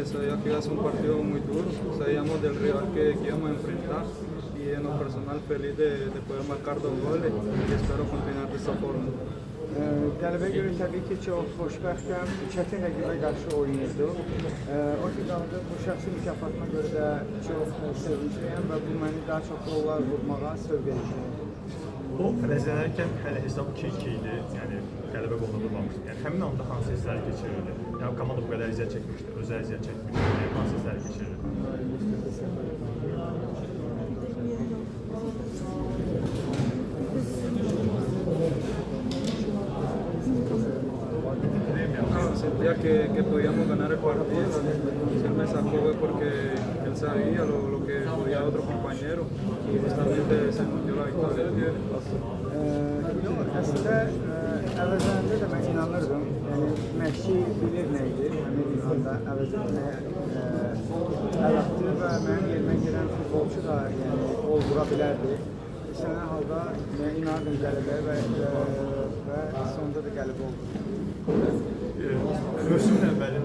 sabía que iba a ser un partido muy duro, sabíamos del rival que íbamos a enfrentar y en lo personal feliz de poder marcar 2 goles y espero continuar de esta forma. Qələbə görə təbii ki, çox xoşbəxtəm. Çətin rəqibə qarşı oynayırdı. O ki qaldı, bu şəxsi mükafatına görə də çox sevincliyəm və bu məni daha çox qollar vurmağa sövq edir. O rəzələnərkən hələ hesab 2-2 idi, yəni qələbə qoluna vurmamışdı. Yəni həmin anda hansı hisslər keçirirdi? Yəni komanda bu qədər əziyyət çəkmişdi, özü əziyyət çəkmişdi. Yəni hansı hisslər keçirirdi? Sentía que podíamos ganar el partido. Si él me sacó fue porque él sabía lo que podía otro compañero y justamente se nos dio la victoria. Əslində, əvəzlərində də mən inanırdım. Yəni, məşqçi bilir nə idi, həmin anda əvəz etməyə əl atdı və mənim yerimə girən futbolçu da gol vura bilərdi. Sənə halda mən inanırdım qələbəyə və sonunda da qələbə oldu. Mövsümün əvvəlində